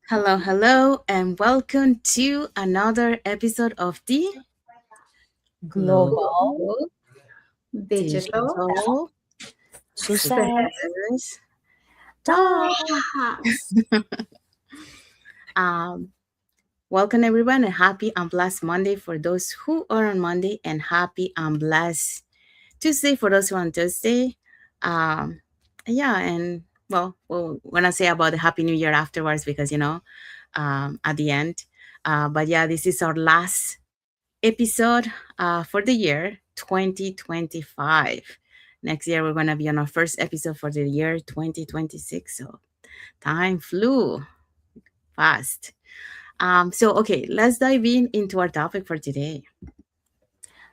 Hello, and welcome to another episode of the Global Global Digital Digital Success Success Talk. Talks. Um, Welcome everyone, and happy and blessed Monday for those who are on Monday, and happy and blessed Tuesday for those who are on Tuesday. Um, yeah, and we'll want to say about the Happy New Year afterwards because at the end. But yeah, this is our last episode for the year 2025. Next year, we're going to be on our first episode for the year 2026. So time flew fast. Okay, let's dive into our topic for today.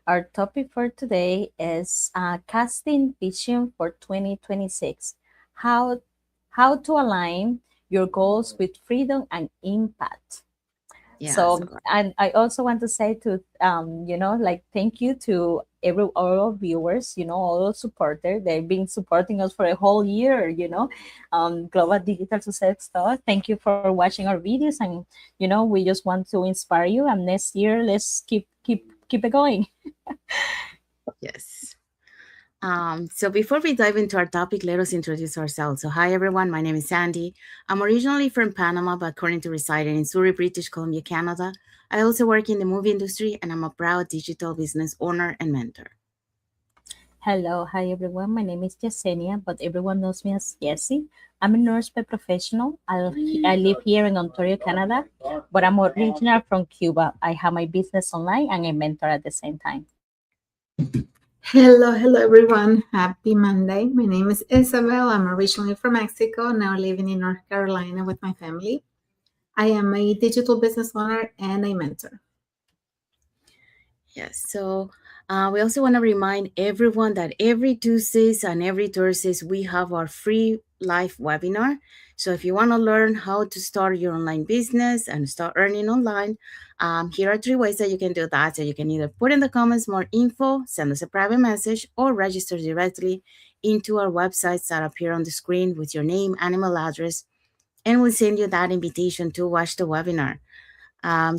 Our topic for today is casting vision for 2026. How how to align your goals with freedom and impact. Yeah, So, and I also want to say to thank you to all our viewers, all our supporters. They've been supporting us for a whole year. Global Digital Success Store. Thank you for watching our videos, and we just want to inspire you. And next year, let's keep it going. yes. So before we dive into our topic, let us introduce ourselves. So hi everyone, my name is Sandy. I'm originally from Panama, but currently residing in Surrey, British Columbia, Canada. I also work in the movie industry, and I'm a proud digital business owner and mentor. Hello, hi everyone. My name is Yesenia, but everyone knows me as Jessie. I'm a nurse by professional. I live here in Ontario, Canada, but I'm original from Cuba. I have my business online and a mentor at the same time. Hello everyone. Happy Monday. My name is Isabel. I'm originally from Mexico, now living in North Carolina with my family. I am a digital business owner and a mentor. Yes. So we also want to remind everyone that every Tuesdays and every Thursdays we have our free live webinar. So if you want to learn how to start your online business and start earning online, here are 3 ways that you can do that. So you can either put in the comments more info, send us a private message, or register directly into our websites that appear on the screen with your name and email address, and we'll send you that invitation to watch the webinar.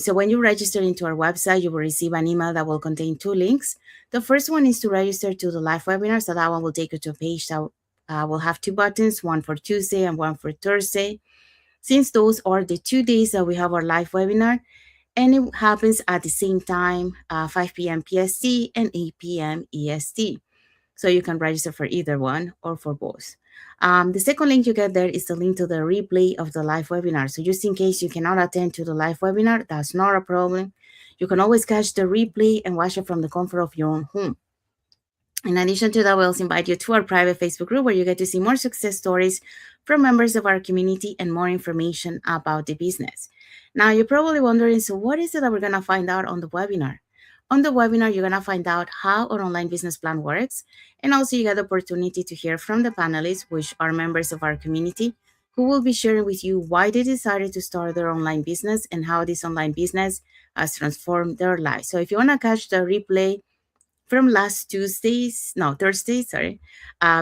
So when you register into our website, you will receive an email that will contain 2 links. The first one is to register to the live webinar. So that one will take you to a page that will have 2 buttons, one for Tuesday and one for Thursday. Since those are the 2 days that we have our live webinar, and it happens at the same time, 5 p.m. PST and 8 p.m. EST. So you can register for either one or for both. The second link you get there is the link to the replay of the live webinar. So just in case you cannot attend to the live webinar, that's not a problem. You can always catch the replay and watch it from the comfort of your own home. In addition to that, we also invite you to our private Facebook group where you get to see more success stories from members of our community and more information about the business. Now, you're probably wondering, so what is it that we're going to find out on the webinar? On the webinar, you're going to find out how our online business plan works, and also you get the opportunity to hear from the panelists, which are members of our community, who will be sharing with you why they decided to start their online business and how this online business has transformed their lives. So if you want to catch the replay from last Thursday,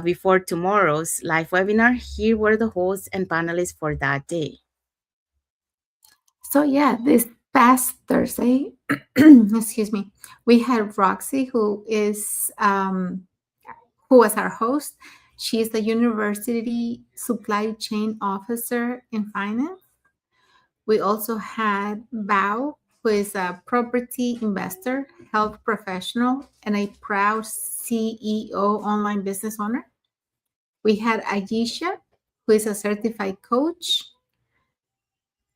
before tomorrow's live webinar, here were the hosts and panelists for that day. So yeah, this past Thursday, excuse me, we had Roxy, who was our host. She is the University Supply Chain Officer in Finance. We also had Bao, who is a property investor, health professional, and a proud CEO online business owner. We had Ayesha, who is a certified coach.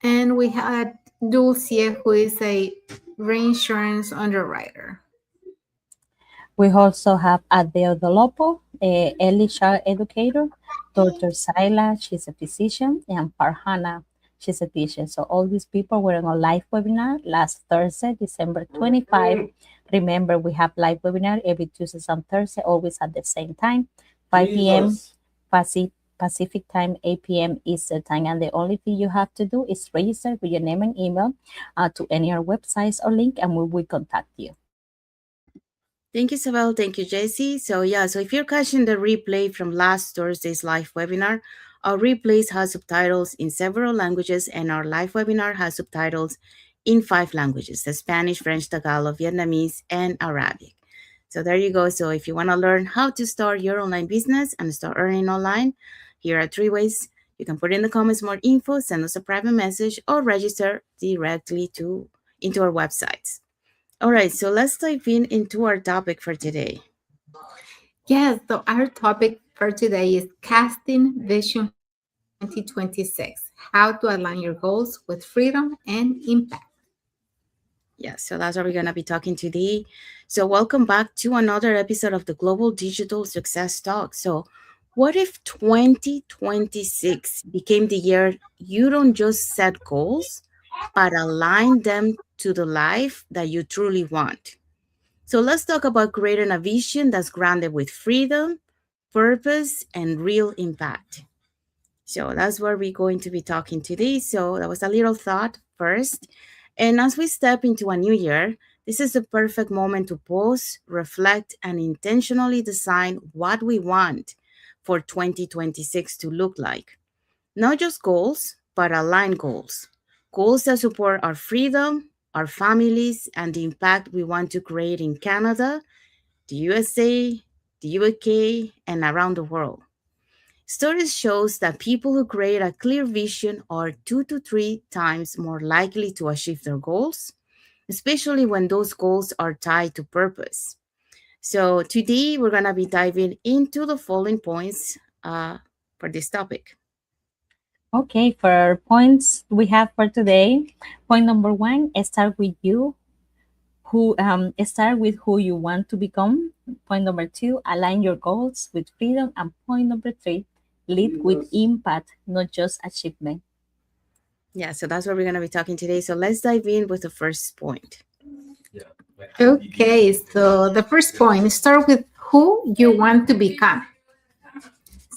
And we had Dulce, who is a reinsurance underwriter. We also have Adele Dolopo, a early child educator, Dr. Saila, she's a physician, and Farhana, she's a teacher. So all these people were on a live webinar last Thursday, December 25. Remember, we have live webinar every Tuesday and Thursday, always at the same time, 5 p.m. Pacific time, 8 p.m. Eastern time. And the only thing you have to do is register with your name and email to any of our websites or link, and we will contact you. Thank you, Isabel. Thank you, Jessie. So if you're catching the replay from last Thursday's live webinar, Our replays have subtitles in several languages, and our live webinar has subtitles in 5 languages: the Spanish, French, Tagalog, Vietnamese, and Arabic. So there you go. So if you want to learn how to start your online business and start earning online, here are 3 ways. You can put in the comments more info, send us a private message, or register directly to into our websites. All right, so let's dive into our topic for today. Yes, so our topic for today is Casting Vision 2026, how to align your goals with freedom and impact. Yeah, so that's what we're going to be talking today. So, welcome back to another episode of the Global Digital Success Talk. So, what if 2026 became the year you don't just set goals, but align them to the life that you truly want? So, let's talk about creating a vision that's grounded with freedom, purpose, and real impact. So that's what we're going to be talking today. So that was a little thought first. And as we step into a new year, this is the perfect moment to pause, reflect, and intentionally design what we want for 2026 to look like. Not just goals, but aligned goals. Goals that support our freedom, our families, and the impact we want to create in Canada, the USA, the UK, and around the world. Studies shows that people who create a clear vision are 2 to 3 times more likely to achieve their goals, especially when those goals are tied to purpose. So today we're gonna be diving into the following points for this topic. Okay, for points we have for today, point number one, start with you. Start with who you want to become. Point number two, align your goals with freedom. And point number three, lead with impact, not just achievement. Yeah, so that's what we're gonna be talking today. So let's dive in with the first point. Okay, so the first point, start with who you want to become.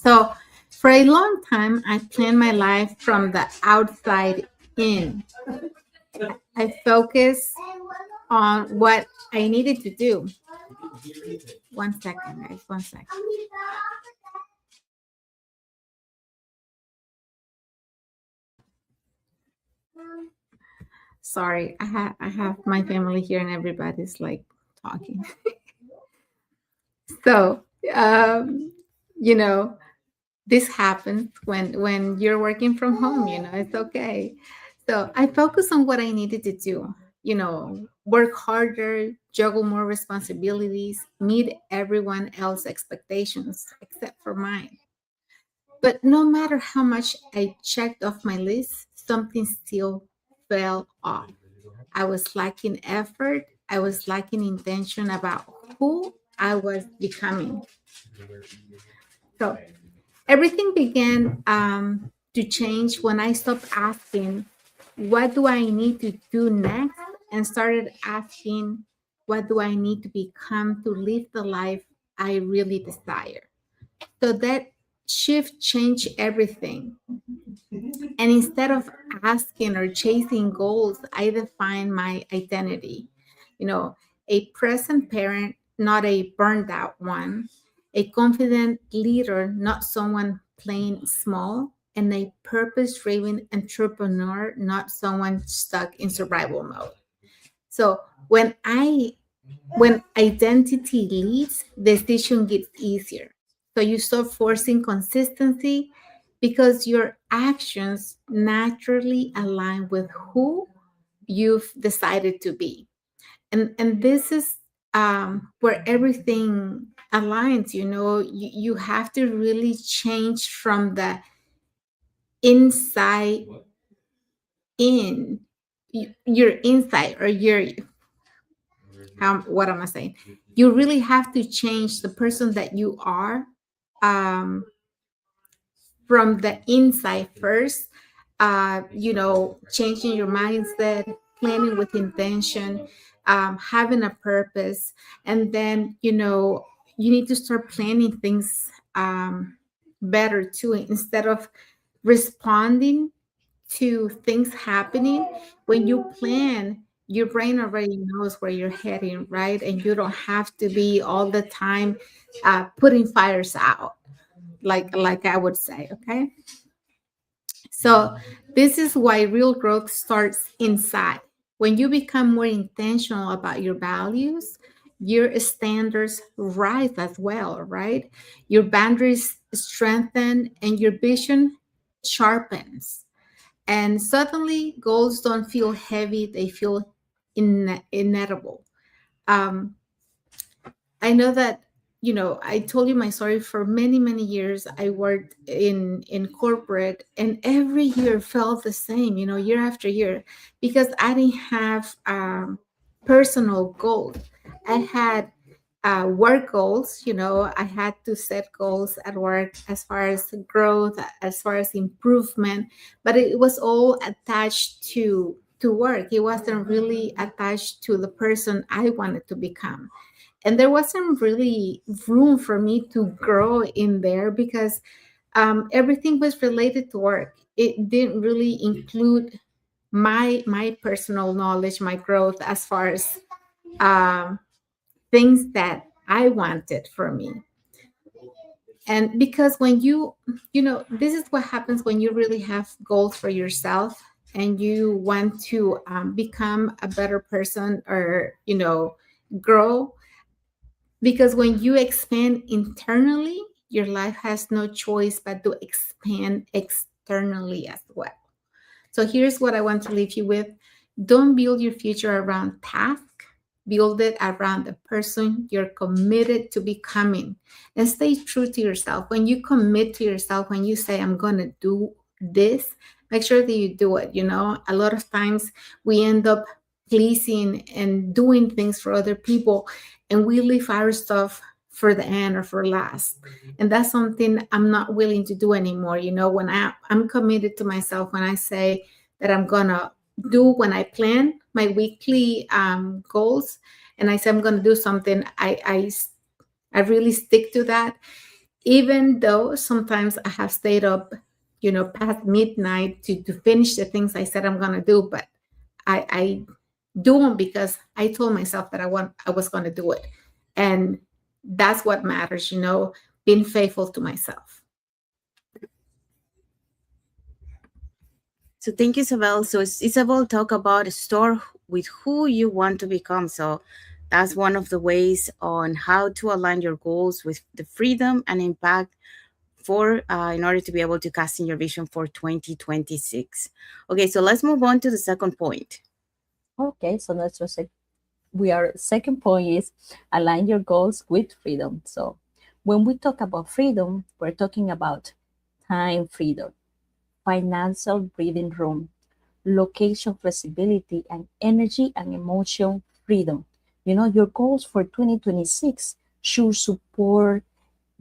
So, for a long time, I planned my life from the outside in. I focused on what I needed to do. 1 second, guys, 1 second. Sorry, I have my family here and everybody's like talking. So, um, you know, this happens when you're working from home. It's okay. So I focus on what I needed to do. Work harder, juggle more responsibilities, meet everyone else's expectations except for mine. But no matter how much I checked off my list, something still fell off. I was lacking effort. I was lacking intention about who I was becoming. So everything began to change when I stopped asking, what do I need to do next? And started asking, what do I need to become to live the life I really desire? So that shift changed everything. And instead of asking or chasing goals, I defined my identity. You know, a present parent, not a burned out one, a confident leader, not someone playing small, and a purpose driven entrepreneur, not someone stuck in survival mode. So when identity leads, decision gets easier. So you start forcing consistency because your actions naturally align with who you've decided to be. And this is where everything aligns. You have to really change from the inside in. Your inside, or your what am I saying? You really have to change the person that you are, um, from the inside first. Changing your mindset, planning with intention, having a purpose, and then you need to start planning things better too, instead of responding to things happening. When you plan, your brain already knows where you're heading, right? And you don't have to be all the time putting fires out. like I would say, okay? So this is why real growth starts inside. When you become more intentional about your values, your standards rise as well, right? Your boundaries strengthen and your vision sharpens. And suddenly goals don't feel heavy, they feel inedible. Um, I know that, I told you my story. For many, many years I worked in corporate, and every year felt the same, year after year, because I didn't have personal goals. I had work goals. I had to set goals at work as far as growth, as far as improvement, but it was all attached to work. It wasn't really attached to the person I wanted to become, and there wasn't really room for me to grow in there because everything was related to work. It didn't really include my personal knowledge, my growth, as far as um, things that I wanted for me. And because when this is what happens when you really have goals for yourself and you want to become a better person, or grow. Because when you expand internally, your life has no choice but to expand externally as well. So here's what I want to leave you with. Don't build your future around tasks. Build it around the person you're committed to becoming. And stay true to yourself. When you commit to yourself, when you say, I'm going to do this, make sure that you do it. A lot of times we end up pleasing and doing things for other people, and we leave our stuff for the end or for last. And that's something I'm not willing to do anymore. When I'm committed to myself, when I say that I'm gonna do, when I plan my weekly goals, and I say I'm gonna do something, I really stick to that, even though sometimes I have stayed up, past midnight to finish the things I said I'm gonna do. But I do them because I told myself that I was gonna do it, and that's what matters. Being faithful to myself. So thank you, Isabel. So Isabel talk about a store with who you want to become. So that's one of the ways on how to align your goals with the freedom and impact for in order to be able to cast in your vision for 2026. Okay, so let's move on to the second point. Okay, so let's just say we are second point is align your goals with freedom. So when we talk about freedom, we're talking about time freedom, financial breathing room, location flexibility, and energy and emotion freedom. Your goals for 2026 should support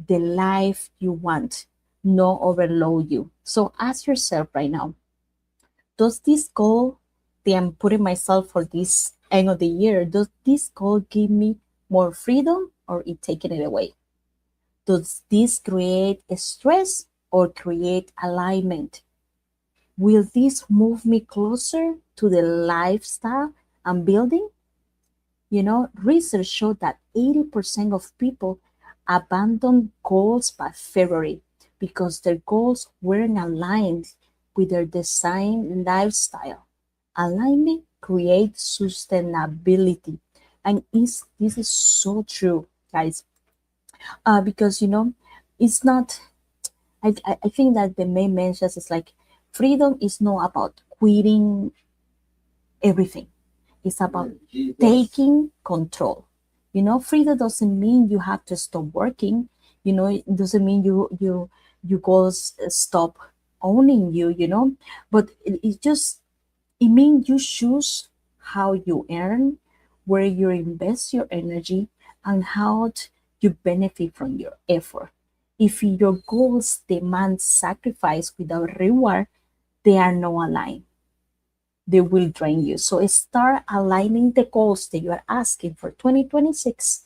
the life you want, not overload you. So ask yourself right now, does this goal that I'm putting myself for this end of the year, does this goal give me more freedom or it taking it away? Does this create a stress or create alignment? Will this move me closer to the lifestyle I'm building? Research showed that 80% of people abandon goals by February because their goals weren't aligned with their design lifestyle. Alignment creates sustainability. And this is so true, guys. Because, it's not, I think that the main message is like freedom is not about quitting everything. It's about taking control. Freedom doesn't mean you have to stop working. It doesn't mean you goals stop owning you. But it means you choose how you earn, where you invest your energy, and how you benefit from your effort. If your goals demand sacrifice without reward, they are not aligned. They will drain you. So start aligning the goals that you are asking for 2026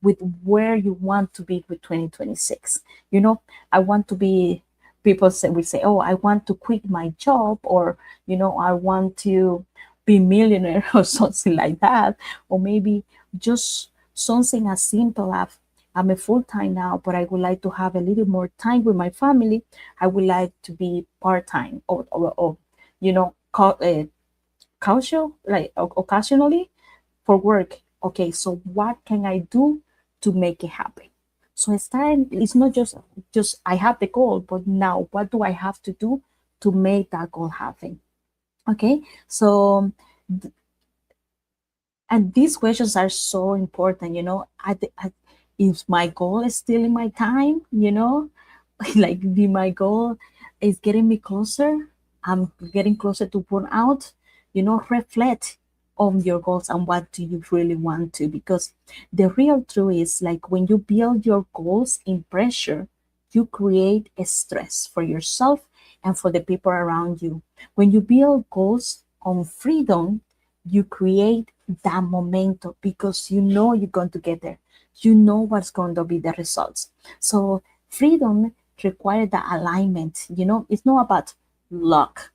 with where you want to be with 2026. I want to be, people say, we say, oh, I want to quit my job, or, I want to be millionaire or something like that. Or maybe just something as simple as I'm a full time now, but I would like to have a little more time with my family. I would like to be part time or you know, casual, like occasionally for work. Okay, so what can I do to make it happen? So it's not just I have the goal, but now what do I have to do to make that goal happen? Okay, so and these questions are so important, you know. Is my goal is still in my time, you know? Like, be my goal is getting me closer. I'm getting closer to burnout. You know, reflect on your goals and what do you really want to, because the real truth is, like, when you build your goals in pressure, you create a stress for yourself and for the people around you. When you build goals on freedom, you create that momentum because you know you're going to get there. You know what's going to be the results. So freedom requires that alignment. You know, it's not about luck.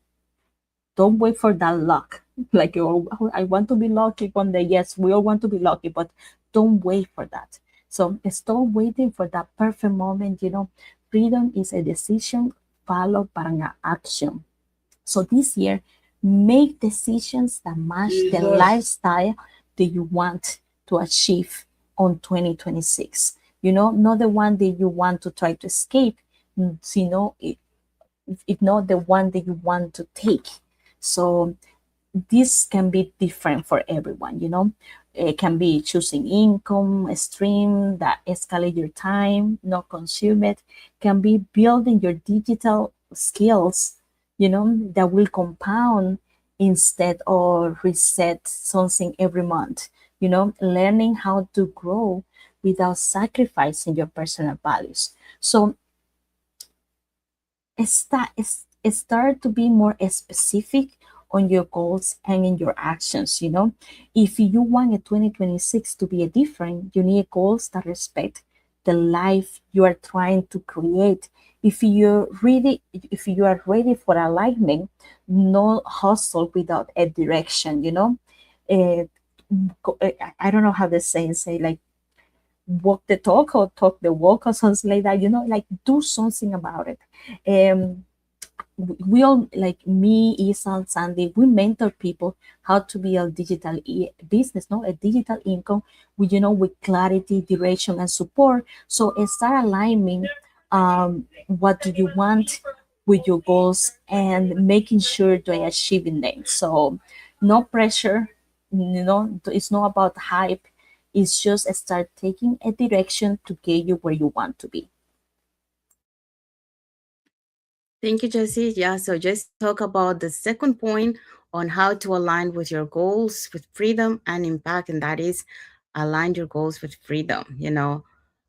Don't wait for that luck. Like, oh, I want to be lucky one day. Yes, we all want to be lucky, but don't wait for that. So stop waiting for that perfect moment. You know, freedom is a decision followed by an action. So this year, make decisions that match the lifestyle that you want to achieve on 2026. You know, not the one that you want to try to escape, you know, if not the one that you want to take. So this can be different for everyone, you know. It can be choosing income stream that escalate your time, not consume it. Can be building your digital skills, you know, that will compound instead of reset something every month. You know, learning how to grow without sacrificing your personal values. So start to be more specific on your goals and in your actions. You know, if you want a 2026 to be a different, you need goals that respect the life you are trying to create. If you are ready for alignment, no hustle without a direction, you know. uh, I don't know how the saying say, like, walk the talk or talk the walk or something like that, you know, like, do something about it. um we all, like me, Isa, Sandy, we mentor people how to build digital business, no, a digital income with, you know, with clarity, direction, and support. So start aligning what do you want with your goals and making sure to achieving them. So no pressure, you know, it's not about hype. It's just start taking a direction to get you where you want to be. Thank you, Jesse. Yeah, so just talk about the second point on how to align with your goals with freedom and impact, and that is align your goals with freedom.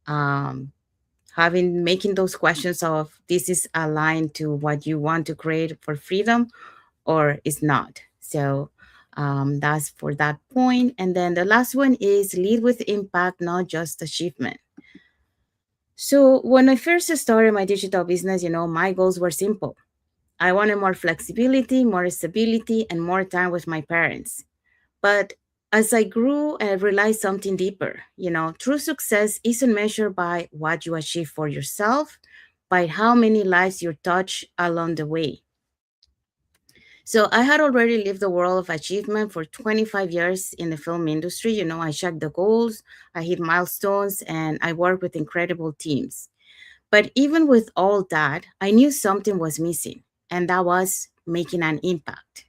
Um, having making those questions of this is aligned to what you want to create for freedom or is not. So that's for that point. And then the last one is lead with impact, not just achievement. So when I first started my digital business, my goals were simple. I wanted more flexibility, more stability, and more time with my parents. But as I grew, I realized something deeper. True success isn't measured by what you achieve for yourself, by how many lives you touch along the way. So I had already lived the world of achievement for 25 years in the film industry. I checked the goals, I hit milestones, and I worked with incredible teams. But even with all that, I knew something was missing, and that was making an impact.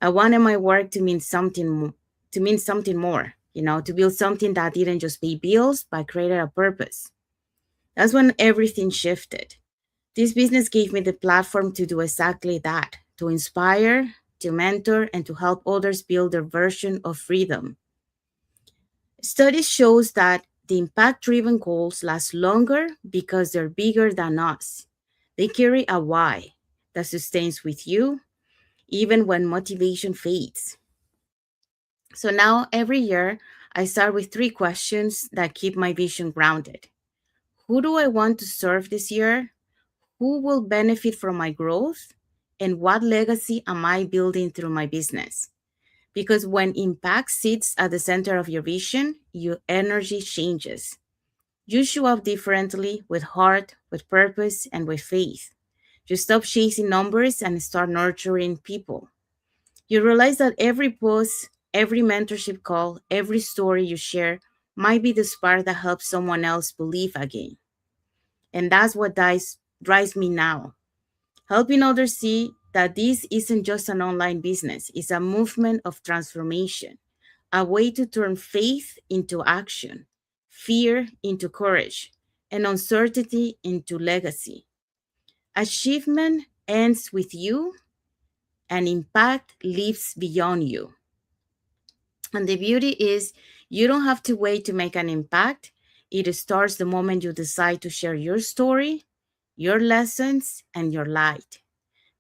I wanted my work to mean something more, to build something that didn't just pay bills, but created a purpose. That's when everything shifted. This business gave me the platform to do exactly that, to inspire, to mentor, and to help others build their version of freedom. Studies shows that the impact-driven goals last longer because they're bigger than us. They carry a why that sustains with you even when motivation fades. So now every year I start with three questions that keep my vision grounded. Who do I want to serve this year? Who will benefit from my growth? And what legacy am I building through my business? Because when impact sits at the center of your vision, your energy changes. You show up differently with heart, with purpose, and with faith. You stop chasing numbers and start nurturing people. You realize that every post, every mentorship call, every story you share might be the spark that helps someone else believe again. And that's what drives me now. Helping others see that this isn't just an online business, it's a movement of transformation, a way to turn faith into action, fear into courage, and uncertainty into legacy. Achievement ends with you, and impact lives beyond you. And the beauty is, you don't have to wait to make an impact. It starts the moment you decide to share your story, your lessons, and your light.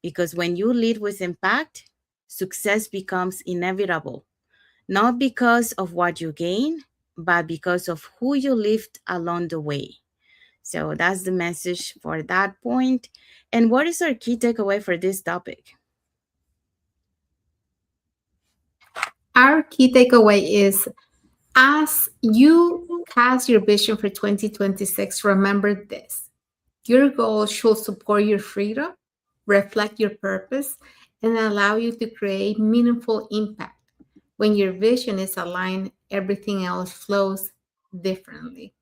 Because when you lead with impact, success becomes inevitable, not because of what you gain, but because of who you lived along the way. So that's the message for that point. And what is our key takeaway for this topic? Our key takeaway is, as you cast your vision for 2026, remember this: your goals should support your freedom, reflect your purpose, and allow you to create meaningful impact. When your vision is aligned, everything else flows differently.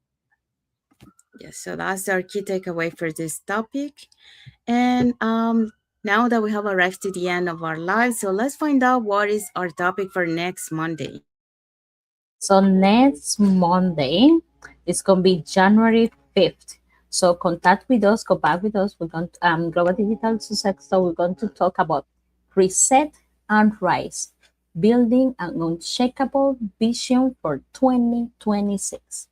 Yes, so that's our key takeaway for this topic. And now that we have arrived to the end of our live, so let's find out what is our topic for next Monday. So next Monday is going to be January 5th. So contact with us, go back with us. We're going to Global Digital Success. So we're going to talk about reset and rise, building an unshakable vision for 2026.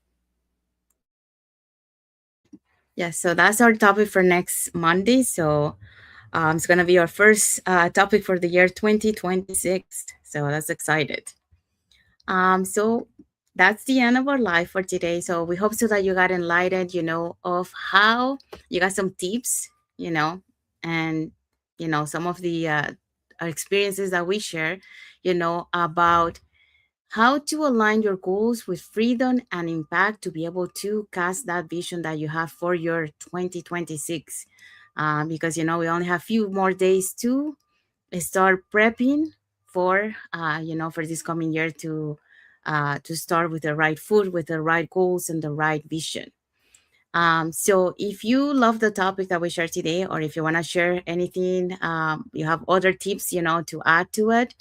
Yes, so that's our topic for next Monday. So it's going to be our first topic for the year 2026. So that's excited. So that's the end of our live for today. So we hope so that you got enlightened, of how you got some tips, and some of the experiences that we share, about how to align your goals with freedom and impact to be able to cast that vision that you have for your 2026. Because we only have a few more days to start prepping for for this coming year to start with the right food, with the right goals and the right vision. So if you love the topic that we shared today, or if you want to share anything, you have other tips, to add to it,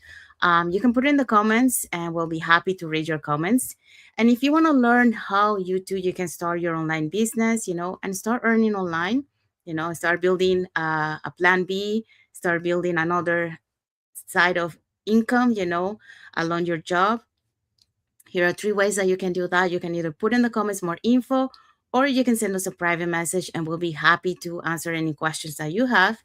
you can put it in the comments and we'll be happy to read your comments. And if you want to learn how you can start your online business, and start earning online, start building a plan B, start building another side of income, along your job. Here are 3 ways that you can do that. You can either put in the comments more info, or you can send us a private message and we'll be happy to answer any questions that you have.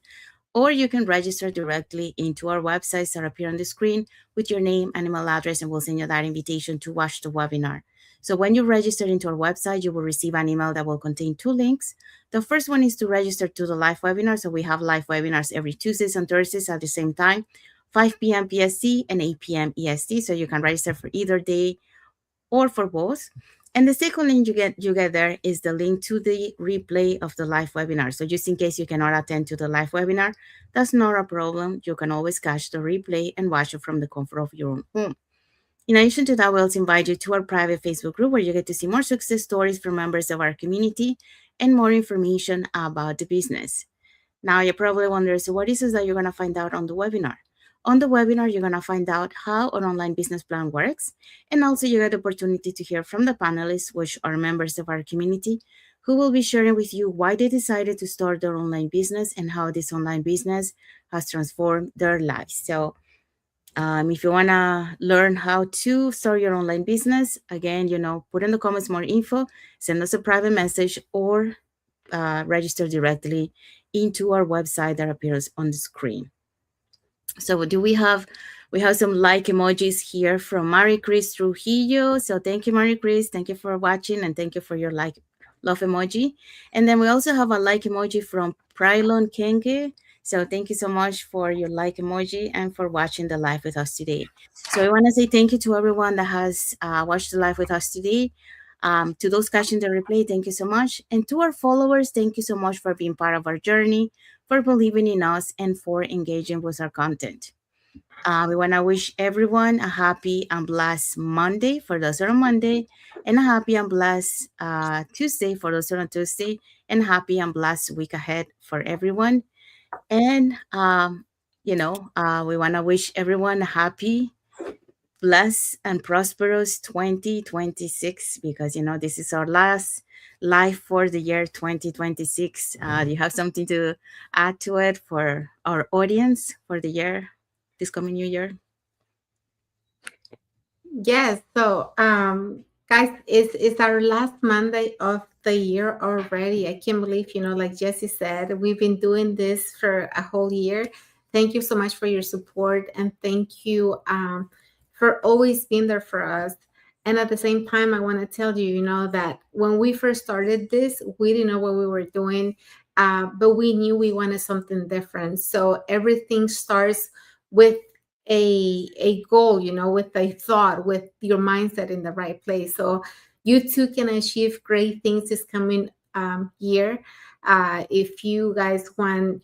Or you can register directly into our websites that appear on the screen with your name and email address, and we'll send you that invitation to watch the webinar. So when you register into our website, you will receive an email that will contain 2 links. The first one is to register to the live webinar. So we have live webinars every Tuesdays and Thursdays at the same time, 5 p.m. PST and 8 p.m. EST. So you can register for either day or for both. And the second link you get there is the link to the replay of the live webinar. So just in case you cannot attend to the live webinar, that's not a problem. You can always catch the replay and watch it from the comfort of your own home. In addition to that, we also invite you to our private Facebook group where you get to see more success stories from members of our community and more information about the business. Now, you probably wonder, so what is it that you're going to find out on the webinar? On the webinar, you're going to find out how an online business plan works. And also you get the opportunity to hear from the panelists, which are members of our community, who will be sharing with you why they decided to start their online business and how this online business has transformed their lives. So if you want to learn how to start your online business, again, put in the comments more info, send us a private message, or register directly into our website that appears on the screen. So we have some like emojis here from Marie Chris Trujillo. So thank you, Marie Chris. Thank you for watching and thank you for your love emoji. And then we also have a like emoji from Prylon Kenge. So thank you so much for your like emoji and for watching the live with us today. So I want to say thank you to everyone that has watched the live with us today. To those catching the replay, thank you so much. And to our followers, thank you so much for being part of our journey, for believing in us, and for engaging with our content. We want to wish everyone a happy and blessed Monday for those who are on Monday, and a happy and blessed Tuesday for those who are on Tuesday, and happy and blessed week ahead for everyone. And we want to wish everyone a happy, blessed, and prosperous 2026, because this is our last live for the year 2026. Do you have something to add to it for our audience for the year, this coming new year? Yes. So, guys, it's our last Monday of the year already. I can't believe, like Jesse said, we've been doing this for a whole year. Thank you so much for your support, and thank you for always being there for us. And at the same time, I want to tell you, that when we first started this, we didn't know what we were doing, but we knew we wanted something different. So everything starts with a goal, with a thought, with your mindset in the right place. So you too can achieve great things this coming year. If you guys want,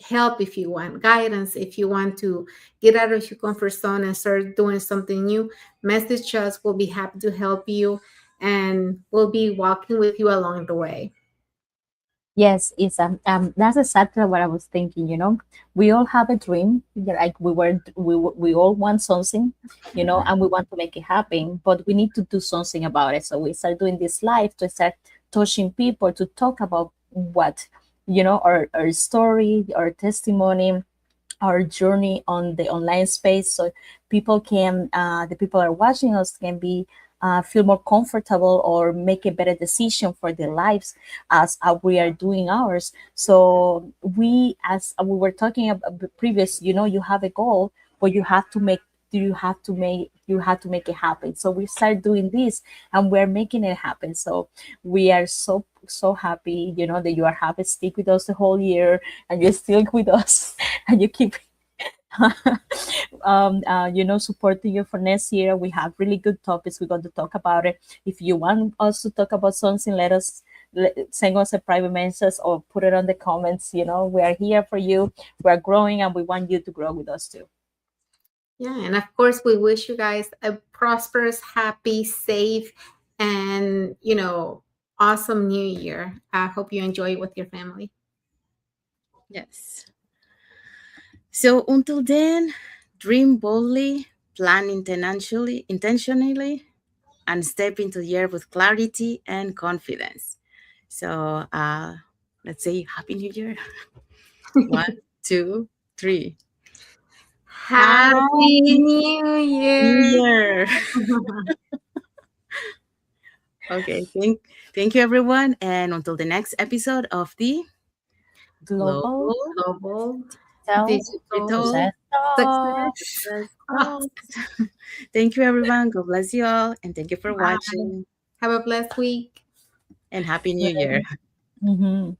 help, if you want guidance, if you want to get out of your comfort zone and start doing something new, message us. We'll be happy to help you, and we'll be walking with you along the way. Yes, it's that's exactly what I was thinking. We all have a dream. Like we all want something, and we want to make it happen. But we need to do something about it. So we start doing this live to start touching people, to talk about what our story, our testimony, our journey on the online space, so people can the people are watching us can be feel more comfortable or make a better decision for their lives as we are doing ours. So as we were talking about previous, you have a goal, but you have to make it happen. So we start doing this, and we're making it happen. So we are so happy, that you are happy to stick with us the whole year, and you're still with us, and you keep supporting you for next year. We have really good topics we're going to talk about it. If you want us to talk about something, send us a private message or put it on the comments. We are here for you. We are growing, and we want you to grow with us too. Yeah, and of course, we wish you guys a prosperous, happy, safe, and awesome new year. I hope you enjoy it with your family. Yes. So until then, dream boldly, plan intentionally, and step into the year with clarity and confidence. So let's say Happy New Year. 1, 2, 3. Happy New New Year! Year. Okay, thank you everyone, and until the next episode of the Global Global Global Digital digital Digital Success success. Success Talks. Thank you everyone. God bless you all, and thank you for Bye. watching, Have a blessed week. and Happy New Year. Mhm.